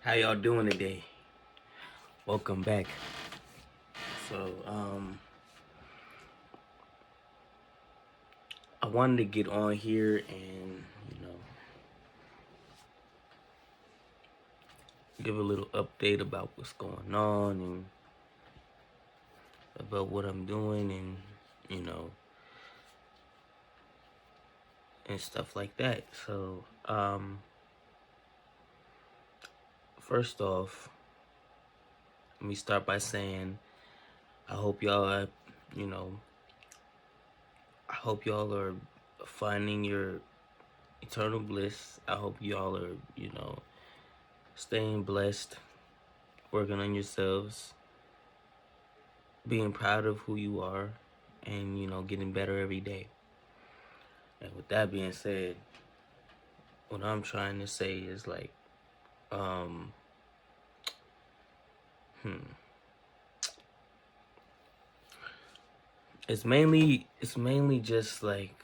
How y'all doing today? Welcome back. So, I wanted to get on here and, give a little update about what's going on and about what I'm doing and, you know, and stuff like that. So, first off, let me start by saying I hope y'all, you know, I hope y'all are finding your eternal bliss. I hope y'all are, staying blessed, working on yourselves, being proud of who you are, and getting better every day. And with that being said, what I'm trying to say is like, um, hmm, it's mainly just like,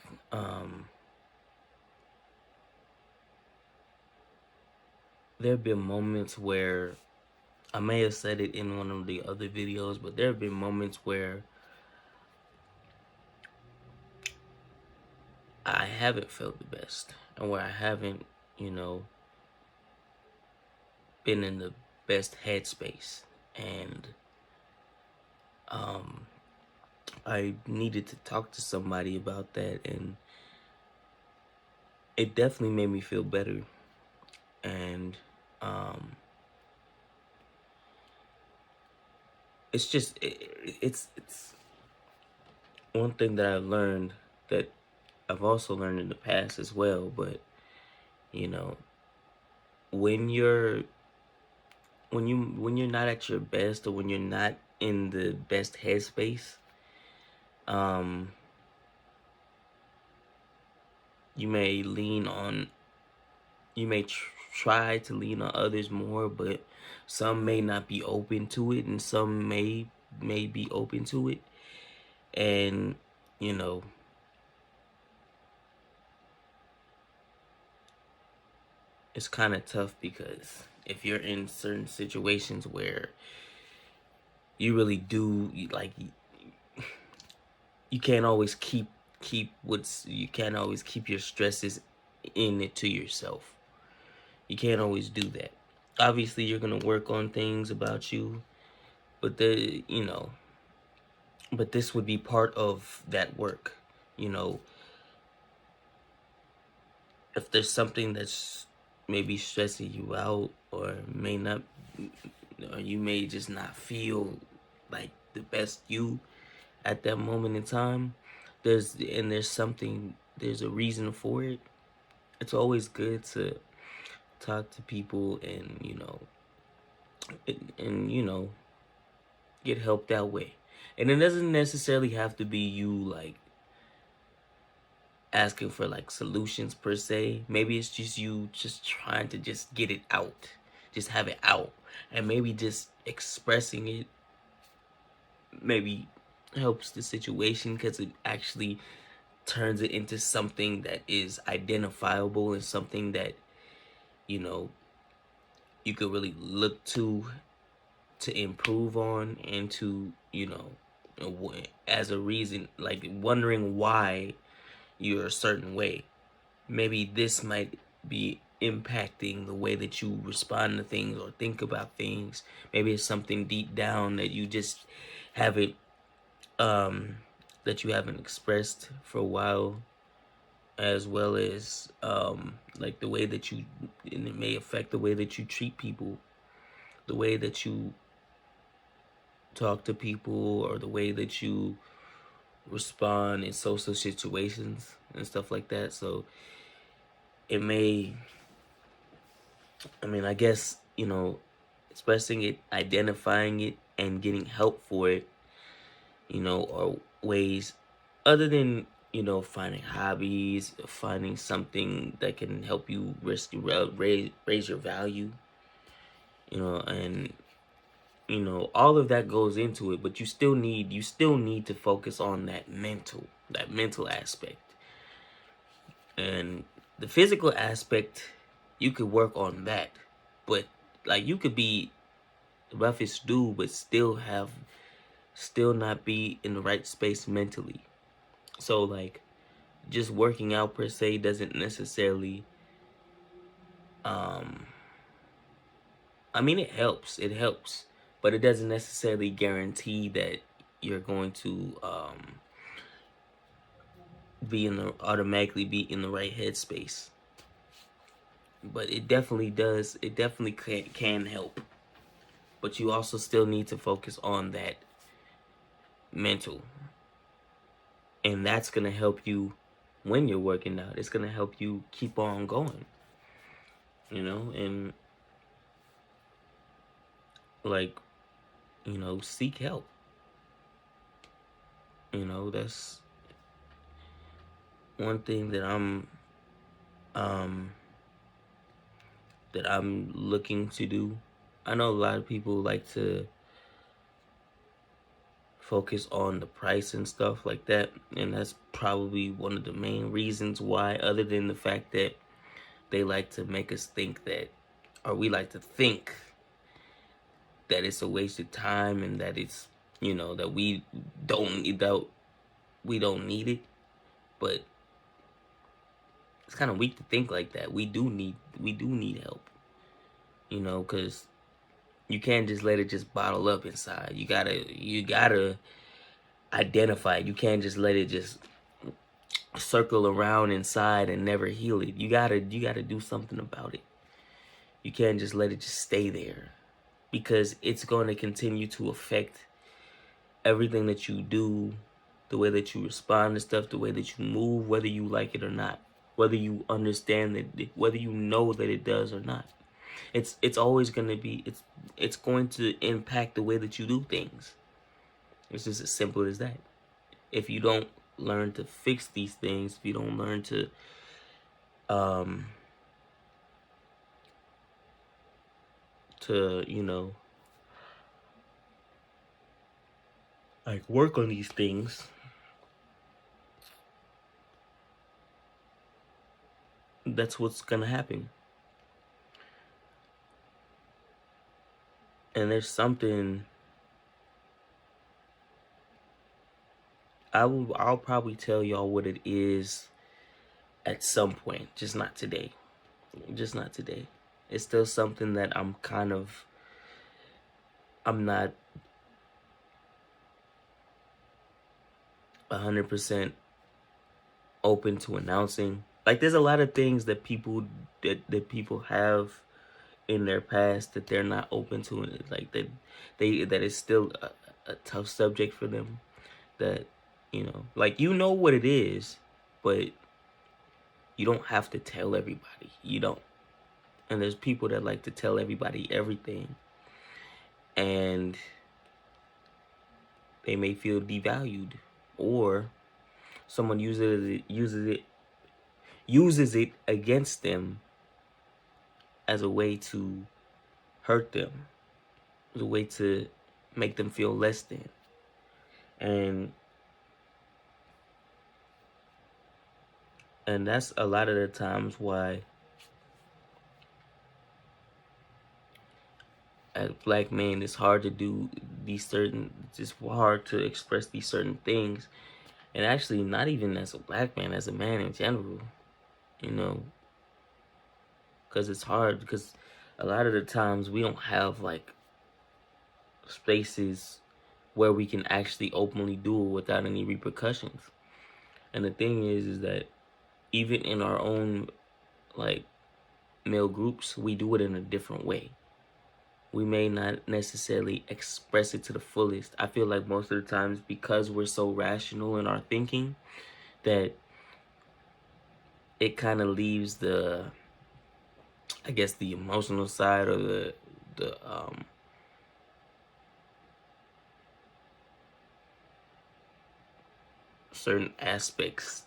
there have been moments where I may have said it in one of the other videos, but there have been moments where I haven't felt the best and where I haven't, you know, been in the best headspace. And um, I needed to talk to somebody about that, and it definitely made me feel better. And um, it's one thing that I've learned that I've also learned in the past as well. But you know, when you're when you're not at your best, or when you're not in the best headspace, um, you may lean on you may try to lean on others more, but some may not be open to it, and some may be open to it. And you know, it's kind of tough because if you're in certain situations where you really do like, you can't always you can't always keep your stresses in it to yourself. You can't always do that. Obviously you're gonna work on things about you, but but this would be part of that work. You know, if there's something that's maybe stressing you out, or may not, or you may just not feel like the best you at that moment in time, there's a reason for it. It's always good to talk to people and and get help that way. And it doesn't necessarily have to be you like asking for like solutions per se. Maybe it's just you just trying to just get it out, just have it out. And maybe just expressing it maybe helps the situation, because it actually turns it into something that is identifiable and something that you know you could really look to improve on, and to as a reason, like wondering why you're a certain way. Maybe this might be impacting the way that you respond to things or think about things. Maybe it's something deep down that you just haven't um expressed for a while, as well as like the way that you and it may affect the way that you treat people, the way that you talk to people, or the way that you respond in social situations and stuff like that. So it may, I mean, I guess, expressing it, identifying it, and getting help for it, are ways other than, finding hobbies, finding something that can help you raise your value, and all of that goes into it. But you still need to focus on that mental aspect. And the physical aspect, you could work on that. But like you could be the roughest dude, but still not be in the right space mentally. So like, just working out per se doesn't necessarily, um, I mean, it helps, but it doesn't necessarily guarantee that you're going to automatically be in the right headspace. But it definitely does. It definitely can help. But you also still need to focus on that mental, and that's gonna help you when you're working out. It's gonna help you keep on going. And like, seek help. That's one thing um that I'm looking to do. I know a lot of people like to focus on the price and stuff like that, and that's probably one of the main reasons why, other than the fact that they like to make us think that, or we like to think that it's a waste of time, and that it's, that we don't need it. But it's kind of weak to think like that. We do need help, because you can't just let it just bottle up inside. You gotta identify it. You can't just let it just circle around inside and never heal it. You gotta do something about it. You can't just let it just stay there, because it's going to continue to affect everything that you do, the way that you respond to stuff, the way that you move, whether you like it or not, whether you understand that, whether you know that it does or not. It's always going to be, it's going to impact the way that you do things. It's just as simple as that. If you don't learn to fix these things, if you don't learn um to like work on these things, that's what's gonna happen. And there's something I'll probably tell y'all what it is at some point, just not today. Just not today. It's still something that I'm not 100% open to announcing. Like, there's a lot of things that people have in their past that they're not open to, and like that is still a tough subject for them. That like, what it is, but you don't have to tell everybody. You don't. And there's people that like to tell everybody everything, and they may feel devalued, or someone uses it against them as a way to hurt them, as a way to make them feel less than. And that's a lot of the times why, as black men, it's hard to do it's hard to express these certain things. And actually, not even as a black man, as a man in general, you know, because it's hard, because a lot of the times we don't have like spaces where we can actually openly do it without any repercussions. And the thing is that even in our own like male groups, we do it in a different way. We may not necessarily express it to the fullest. I feel like most of the times, because we're so rational in our thinking, that it kind of leaves I guess the emotional side, or the certain aspects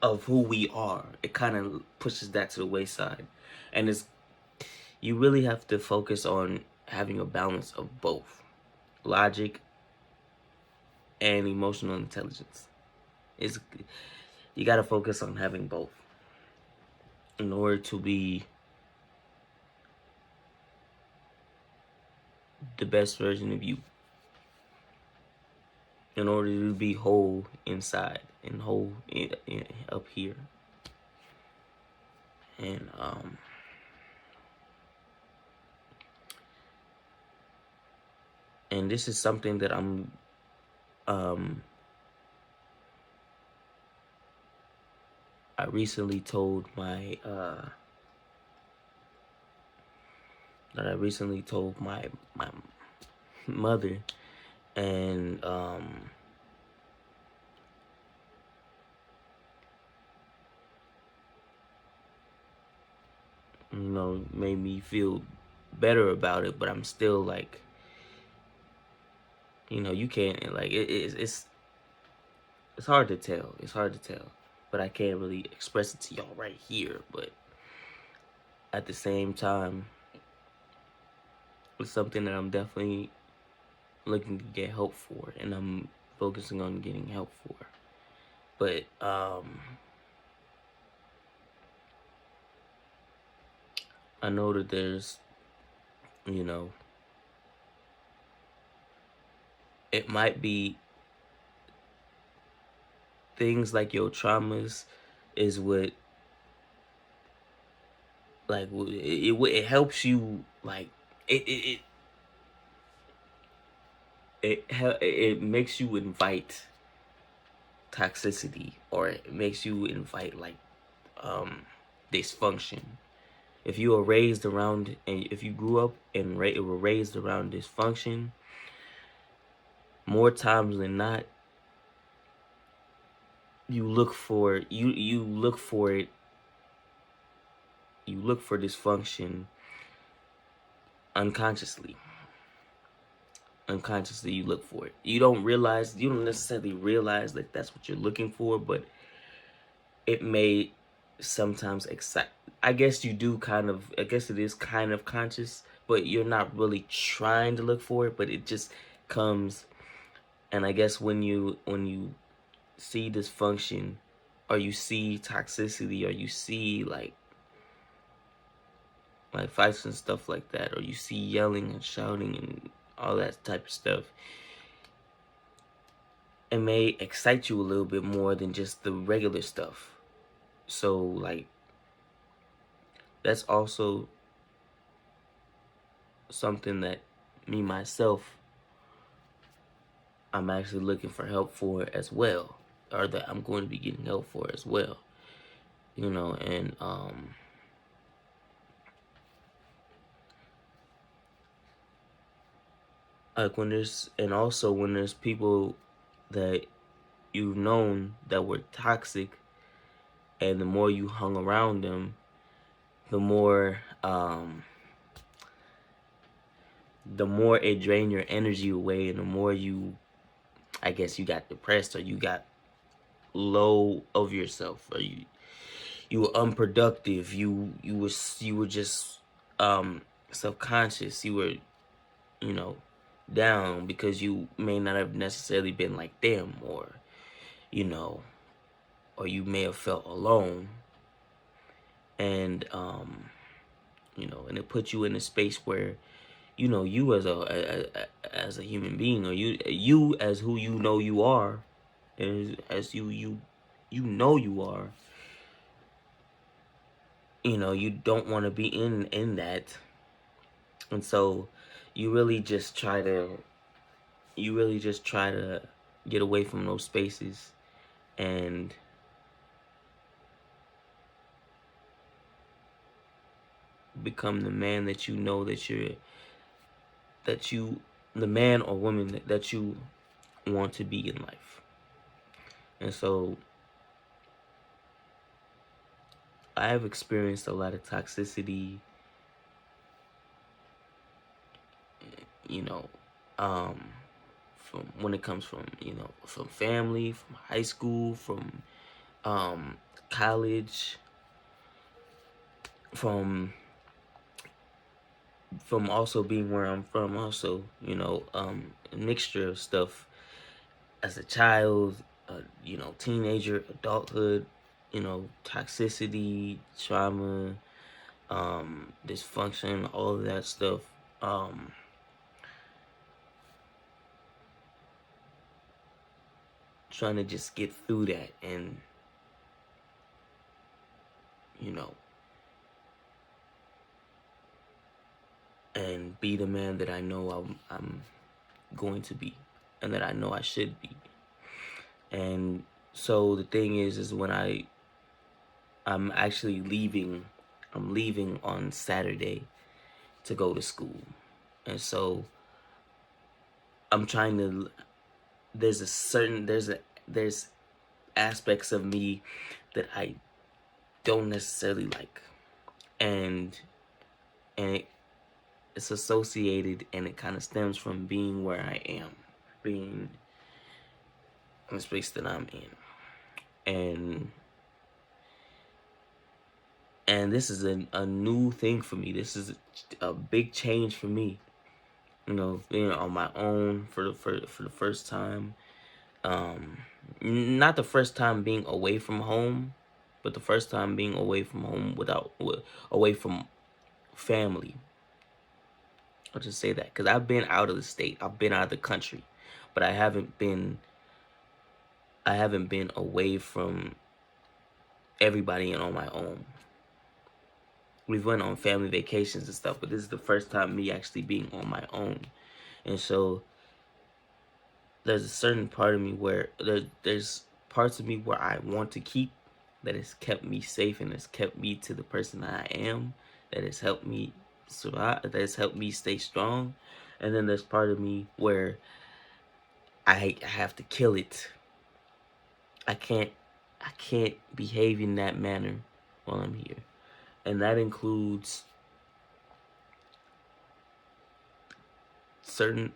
of who we are. It kind of pushes that to the wayside. And you really have to focus on having a balance of both logic and emotional intelligence. Is You got to focus on having both in order to be the best version of you in order to be whole inside and whole up here. And this is something that I recently told my my mother, and you know, made me feel better about it. But I'm still like, you know, you can't, like, it's hard to tell. It's hard to tell, but I can't really express it to y'all right here. But at the same time, it's something that I'm definitely looking to get help for, and I'm focusing on getting help for. But I know that there's, you know, it might be things like your traumas is what, like, it helps you, like, it it makes you invite toxicity, or it makes you invite, like, dysfunction. If you were raised around, and if you grew up and were raised around dysfunction, more times than not, you look for it. You look for dysfunction unconsciously. Unconsciously, you look for it. You don't necessarily realize that that's what you're looking for, but it may sometimes excite. I guess you do kind of. I guess it is kind of conscious, but you're not really trying to look for it. But it just comes. And I guess when you see dysfunction, or you see toxicity, or you see like fights and stuff like that, or you see yelling and shouting and all that type of stuff, it may excite you a little bit more than just the regular stuff. So, like, that's also something that me myself, I'm actually looking for help for as well, or that I'm going to be getting help for as well. You know, and like when there's people that you've known that were toxic, and the more you hung around them, the more it drained your energy away, and the more you, I guess, you got depressed, or you got low of yourself, or you were unproductive, you were just self-conscious, you were, you know, down because you may not have necessarily been like them, or, you know, or you may have felt alone, and you know, and it puts you in a space where, you know, you as a human being, or you as who you know you are, as you know you are, you know, you don't want to be in that. And so you really just try to get away from those spaces, and become the man that you know that the man or woman that you want to be in life. And so I have experienced a lot of toxicity, you know, from when it comes from, you know, from family, from high school, from college, from also being where I'm from, also, you know, a mixture of stuff as a child, you know, teenager, adulthood, you know, toxicity, trauma, dysfunction, all of that stuff. trying to just get through that and, and be the man that I know I'm going to be and that I know I should be. And so the thing is when I'm actually leaving, I'm leaving on Saturday to go to school. And so I'm trying to, there's aspects of me that I don't necessarily like. And it's associated, and it kind of stems from being where I am, being in the space that I'm in. And this is a new thing for me. This is a big change for me. Being on my own for the first time. Not the first time being away from home, but the first time being away from home away from family. I'll just say that because I've been out of the state, I've been out of the country, but I haven't been away from everybody and on my own. We've went on family vacations and stuff, but this is the first time me actually being on my own. And so there's a certain part of me where there's parts of me where I want to keep, that has kept me safe and has kept me to the person that I am, that has helped me survive, that has helped me stay strong. And then there's part of me where I have to kill it. I can't behave in that manner while I'm here. And that includes certain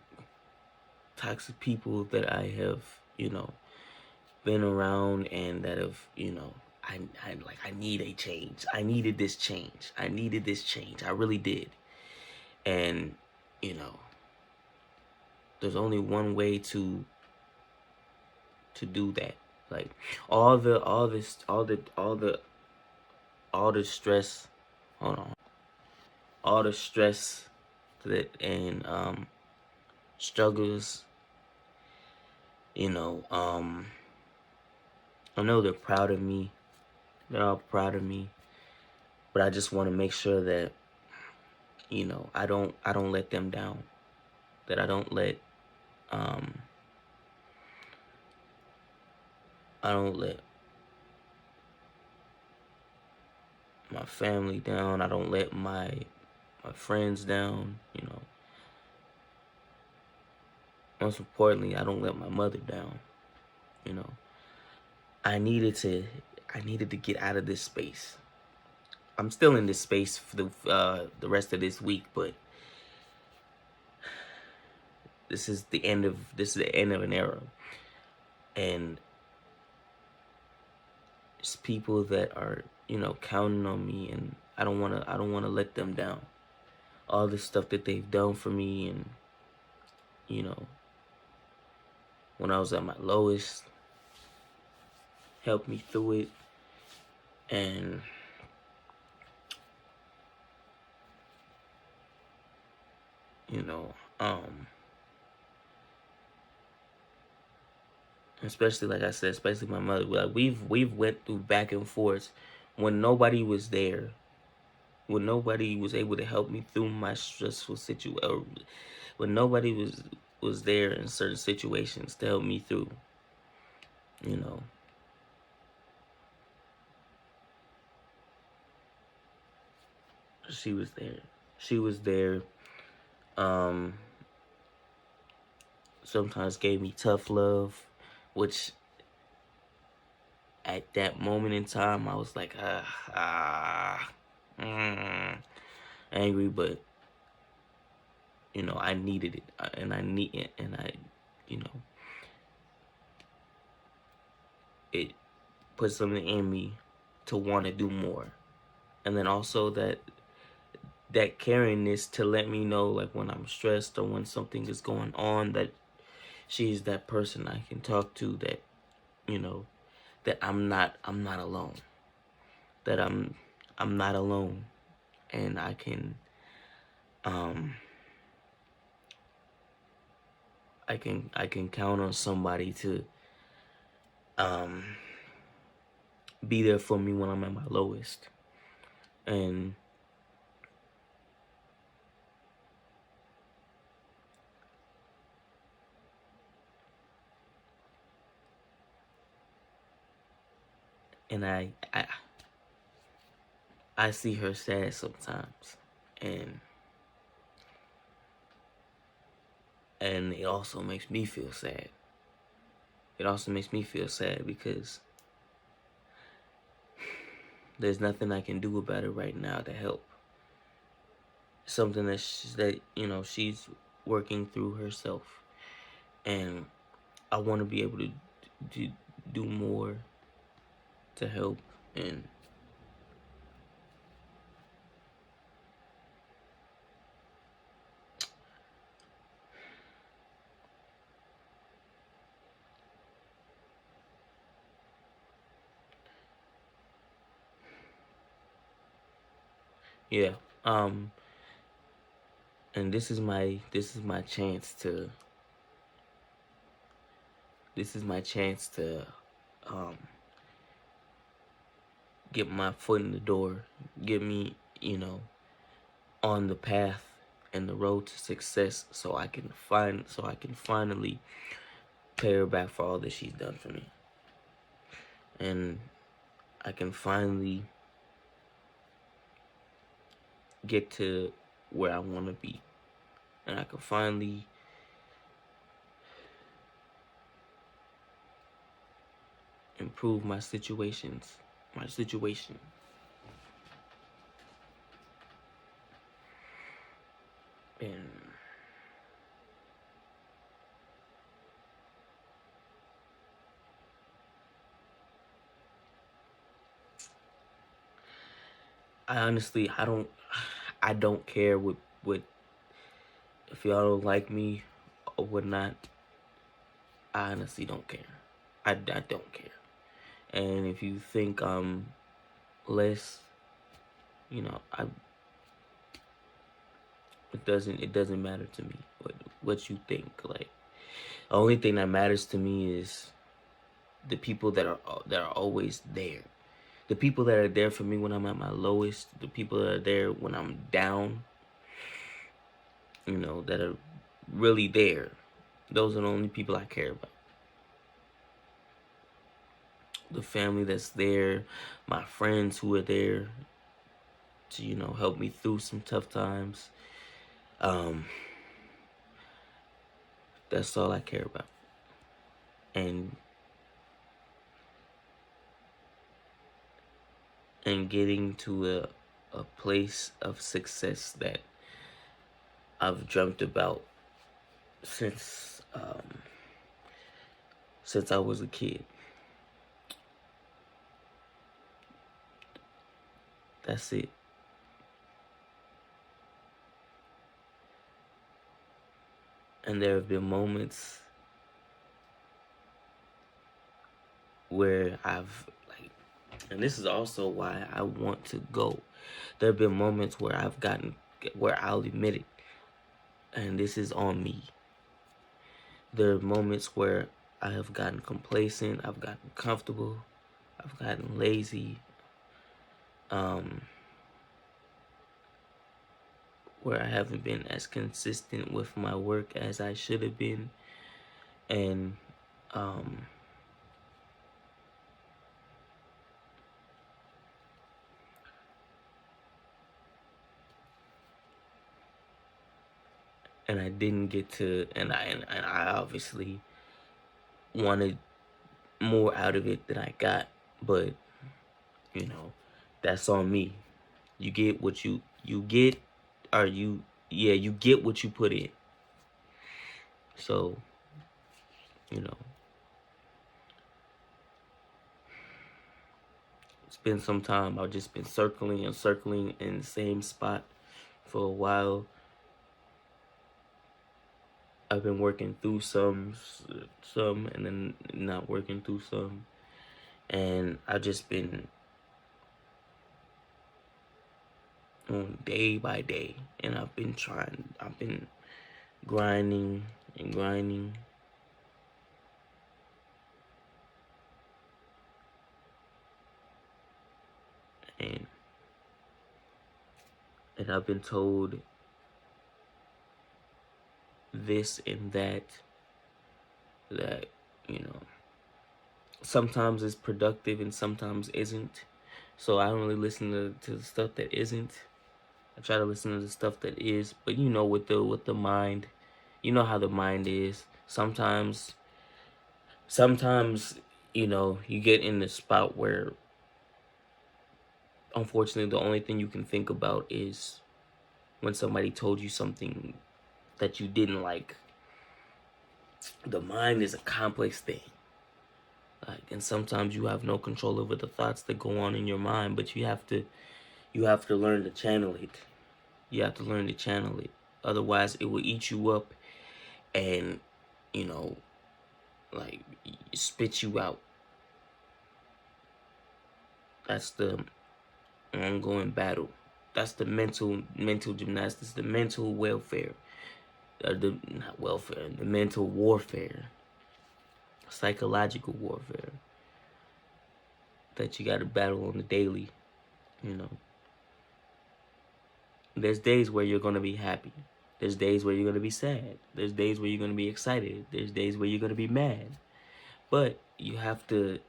toxic people that I have, been around, and that have, I need a change. I needed this change. I needed this change. I really did. And, there's only one way to do that. Like all the stress, hold on. All the stress that and struggles, I know they're proud of me. They're all proud of me. But I just want to make sure that, I don't let them down. That I don't let my family down. I don't let my friends down, Most importantly, I don't let my mother down, I needed to get out of this space. I'm still in this space for the rest of this week, but this is the end of an era. And it's people that are, counting on me, and I don't want to let them down. All the stuff that they've done for me, and when I was at my lowest, helped me through it. And especially, like I said, especially my mother. Like we've went through back and forth when nobody was there, when nobody was able to help me through my stressful situation, when nobody was there in certain situations to help me through. She was there. She was there. Sometimes gave me tough love, which at that moment in time I was like, angry, but I needed it, and it put something in me to want to do more. And then also that caringness to let me know, like when I'm stressed or when something is going on, that she's that person I can talk to, that that I'm not alone. That I'm not alone, and I can I can count on somebody to um, be there for me when I'm at my lowest. And I see her sad sometimes, and it also makes me feel sad. It also makes me feel sad because there's nothing I can do about it right now to help. Something that she's working through herself, and I want to be able to do more to help. And yeah, and this is my chance to um get my foot in the door, get me, on the path and the road to success, so I can finally pay her back for all that she's done for me. And I can finally get to where I want to be. And I can finally improve my situation. And I honestly, I don't care what if y'all don't like me or whatnot. I honestly don't care. I don't care. And if you think I'm less, I it doesn't matter to me what you think. Like, the only thing that matters to me is the people that are always there. The people that are there for me when I'm at my lowest, the people that are there when I'm down, that are really there. Those are the only people I care about. The family that's there, my friends who are there to, help me through some tough times. That's all I care about. And getting to a place of success that I've dreamt about since I was a kid. That's it. And there have been moments where and this is also why I want to go. There have been moments where I'll admit it, and this is on me. There are moments where I have gotten complacent, I've gotten comfortable, I've gotten lazy, where I haven't been as consistent with my work as I should have been. And I didn't get to, and I obviously wanted more out of it than I got, but that's on me. You get what you get, or you get what you put in. So, it's been some time. I've just been circling and circling in the same spot for a while. I've been working through some, and then not working through some. And I've just been on day by day. And I've been grinding and grinding. And I've been told this and that, you know, sometimes it's productive and sometimes isn't. So I don't really listen to the stuff that isn't. I try to listen to the stuff that is. But you know, with the mind, you know how the mind is. Sometimes, you know, you get in the spot where, unfortunately, the only thing you can think about is when somebody told you something that you didn't like. The mind is a complex thing. Like, and sometimes you have no control over the thoughts that go on in your mind, but you have to learn to channel it. You have to learn to channel it. Otherwise, it will eat you up and, you know, like, spit you out. That's the ongoing battle. That's the mental gymnastics, the mental welfare, the not welfare, the mental warfare, psychological warfare that you got to battle on the daily. You know, there's days where you're gonna be happy. There's days where you're gonna be sad. There's days where you're gonna be excited. There's days where you're gonna be mad. But you have to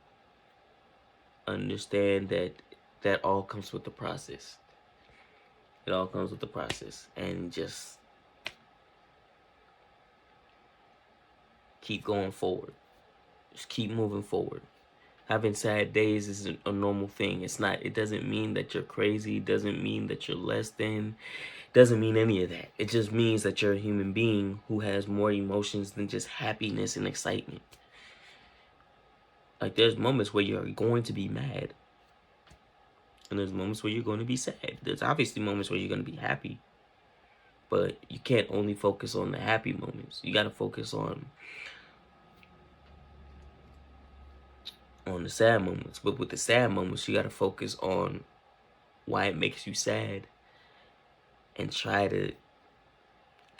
understand that all comes with the process. It all comes with the process, and just keep going forward. Just keep moving forward. Having sad days is a normal thing. It's not. It doesn't mean that you're crazy. It doesn't mean that you're less than. It doesn't mean any of that. It just means that you're a human being who has more emotions than just happiness and excitement. Like, there's moments where you're going to be mad, and there's moments where you're going to be sad. There's obviously moments where you're going to be happy, but you can't only focus on the happy moments. You got to focus on the sad moments. But with the sad moments, you got to focus on why it makes you sad and try to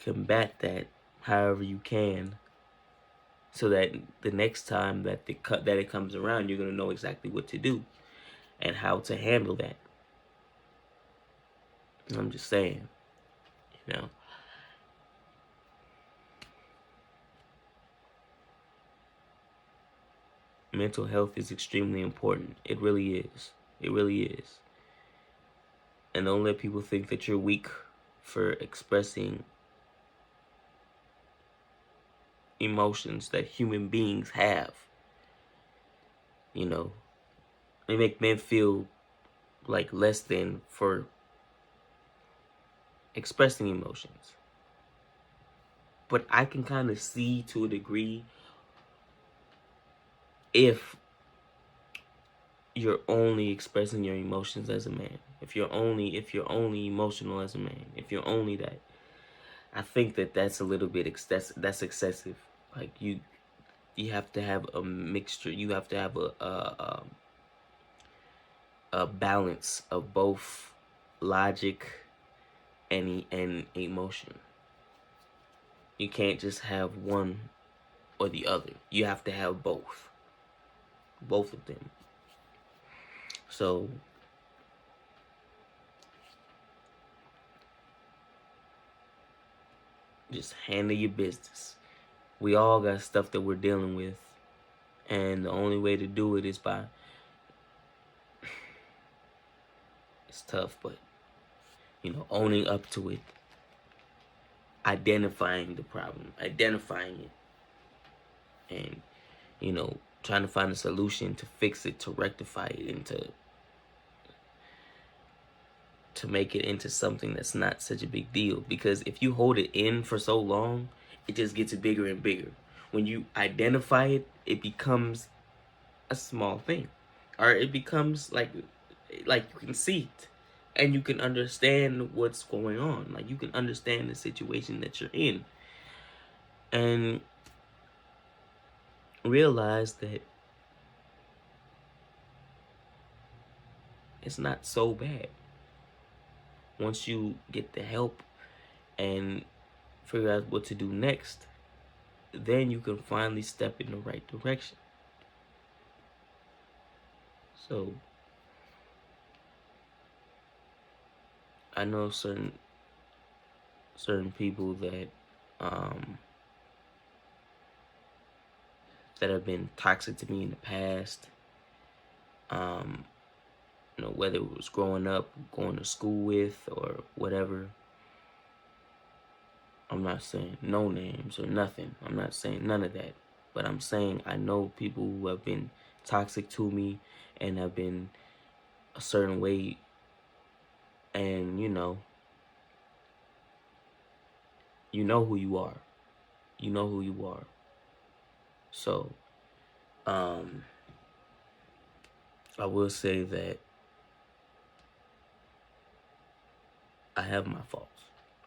combat that however you can, so that the next time that it comes around, you're going to know exactly what to do and how to handle that. I'm just saying, you know. Mental health is extremely important. It really is. It really is. And don't let people think that you're weak for expressing emotions that human beings have. You know, they make men feel like less than for expressing emotions. But I can kind of see, to a degree, if you're only expressing your emotions as a man, if you're only emotional as a man, if you're only that, I think that's a little bit that's excessive. Like, you have to have a mixture. You have to have a balance of both logic and emotion. You can't just have one or the other. You have to have both of them. So just handle your business. We all got stuff that we're dealing with, and the only way to do it is by, it's tough, but, you know, owning up to it, identifying the problem, identifying it, and, you know, trying to find a solution to fix it, to rectify it, and to make it into something that's not such a big deal. Because if you hold it in for so long, it just gets bigger and bigger. When you identify it, it becomes a small thing, or it becomes like you can see it and you can understand what's going on. Like, you can understand the situation that you're in and realize that it's not so bad. Once you get the help and figure out what to do next, then you can finally step in the right direction. So I know certain people that that have been toxic to me in the past. You know, whether it was growing up, going to school with, or whatever. I'm not saying no names or nothing. I'm not saying none of that. But I'm saying I know people who have been toxic to me and have been a certain way. And, you know who you are. You know who you are. So, I will say that I have my faults.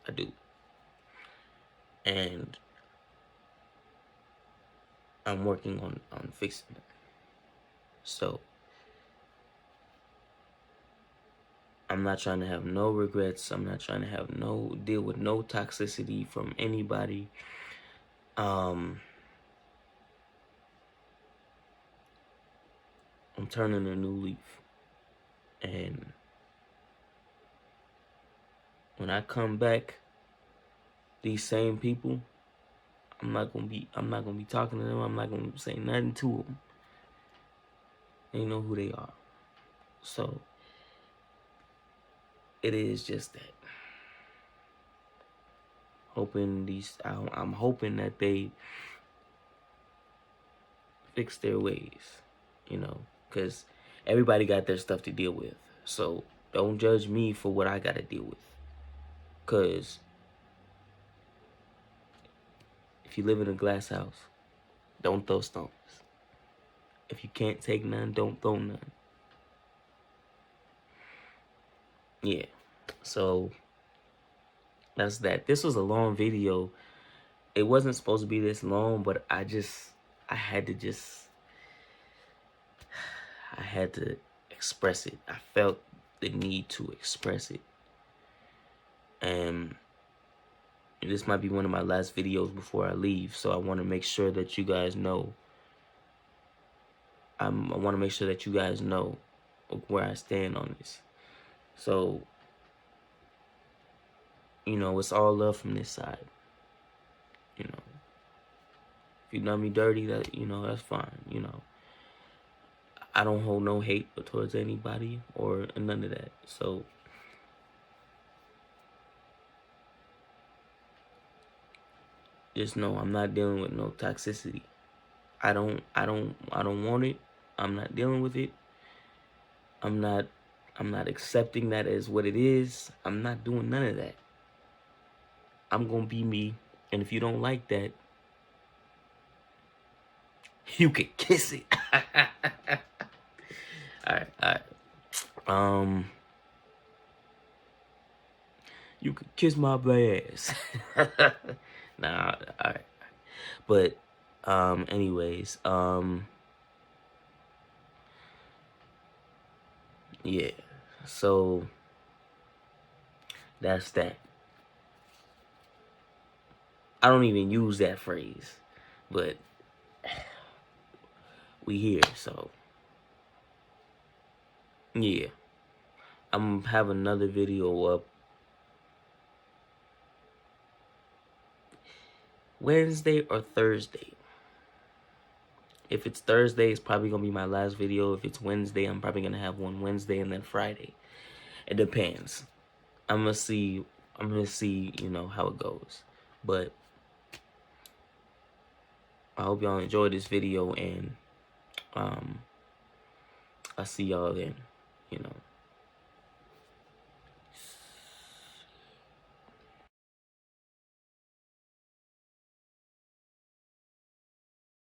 I do. And I'm working on fixing them. So, I'm not trying to have no regrets. I'm not trying to have deal with no toxicity from anybody. I'm turning a new leaf. And when I come back, these same people, I'm not gonna be talking to them. I'm not gonna say nothing to them. They know who they are. So it is just that. I'm hoping that they fix their ways, you know, because everybody got their stuff to deal with. So don't judge me for what I got to deal with. Because if you live in a glass house, don't throw stones. If you can't take none, don't throw none. Yeah. So that's that. This was a long video. It wasn't supposed to be this long, but I had to express it. I felt the need to express it. And this might be one of my last videos before I leave, so I want to make sure that you guys know. I want to make sure that you guys know where I stand on this. So, you know, it's all love from this side. You know, if you done me dirty, that's fine. You know, I don't hold no hate towards anybody or none of that. So, just know I'm not dealing with no toxicity. I don't want it. I'm not dealing with it. I'm not accepting that as what it is. I'm not doing none of that. I'm gonna be me, and if you don't like that, you can kiss it. Alright. You can kiss my ass. Nah, alright. But anyways, yeah. So that's that. I don't even use that phrase, but we here, so yeah. I'm gonna have another video up Wednesday or Thursday. If it's Thursday, it's probably gonna be my last video. If it's Wednesday, I'm probably gonna have one Wednesday and then Friday. It depends. I'm gonna see, you know, how it goes. But I hope y'all enjoyed this video, and I'll see y'all then, you know.